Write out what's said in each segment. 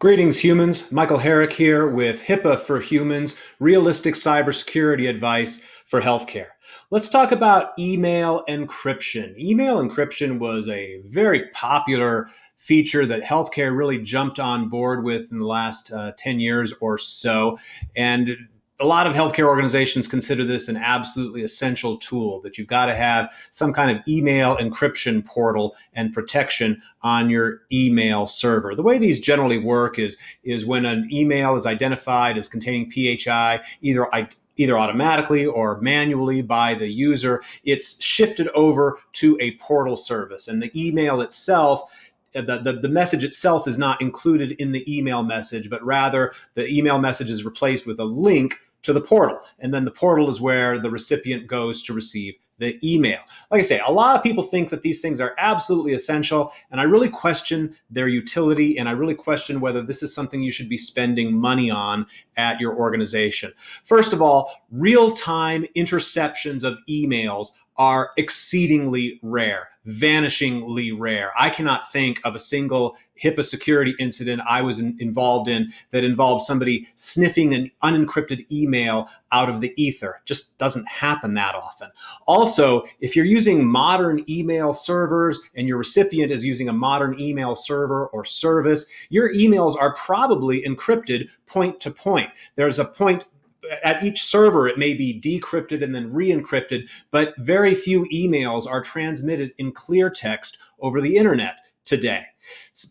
Greetings, humans. Michael Herrick here with HIPAA for Humans, realistic cybersecurity advice for healthcare. Let's talk about email encryption. Email encryption was a very popular feature that healthcare really jumped on board with in the last 10 years or so. And a lot of healthcare organizations consider this an absolutely essential tool, that you've got to have some kind of email encryption portal and protection on your email server. The way these generally work is when an email is identified as containing PHI, either automatically or manually by the user, it's shifted over to a portal service. And the email itself, the message itself is not included in the email message, but rather the email message is replaced with a link to the portal. And then the portal is where the recipient goes to receive the email. Like I say, a lot of people think that these things are absolutely essential, and I really question their utility, and I really question whether this is something you should be spending money on at your organization. First of all, real-time interceptions of emails are exceedingly rare, vanishingly rare. I cannot think of a single HIPAA security incident I was involved in that involved somebody sniffing an unencrypted email out of the ether. It just doesn't happen that often. Also, if you're using modern email servers and your recipient is using a modern email server or service, your emails are probably encrypted point to point. There's a point at each server, it may be decrypted and then re-encrypted, but very few emails are transmitted in clear text over the internet today.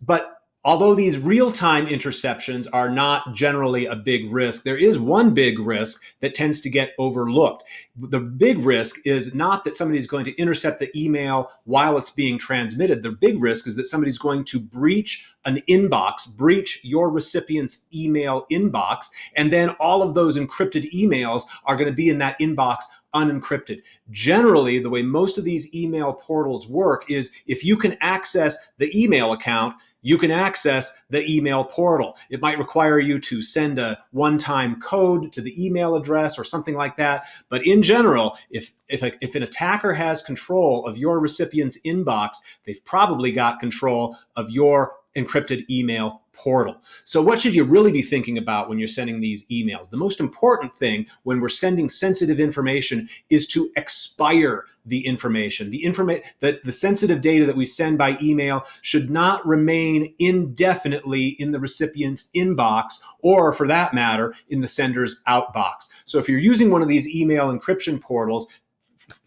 But although these real-time interceptions are not generally a big risk, there is one big risk that tends to get overlooked. The big risk is not that somebody is going to intercept the email while it's being transmitted. The big risk is that somebody's going to breach an inbox, breach your recipient's email inbox, and then all of those encrypted emails are going to be in that inbox unencrypted. Generally, the way most of these email portals work is if you can access the email account, you can access the email portal. It might require you to send a one-time code to the email address or something like that. But in general, if an attacker has control of your recipient's inbox, they've probably got control of your encrypted email portal. So what should you really be thinking about when you're sending these emails? The most important thing when we're sending sensitive information is to expire the information. The sensitive data that we send by email should not remain indefinitely in the recipient's inbox, or for that matter, in the sender's outbox. So if you're using one of these email encryption portals,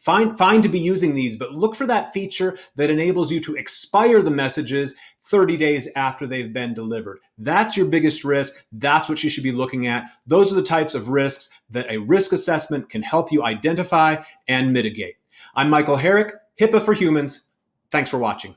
fine to be using these, but look for that feature that enables you to expire the messages 30 days after they've been delivered. That's your biggest risk. That's what you should be looking at. Those are the types of risks that a risk assessment can help you identify and mitigate. I'm Michael Herrick, HIPAA for Humans. Thanks for watching.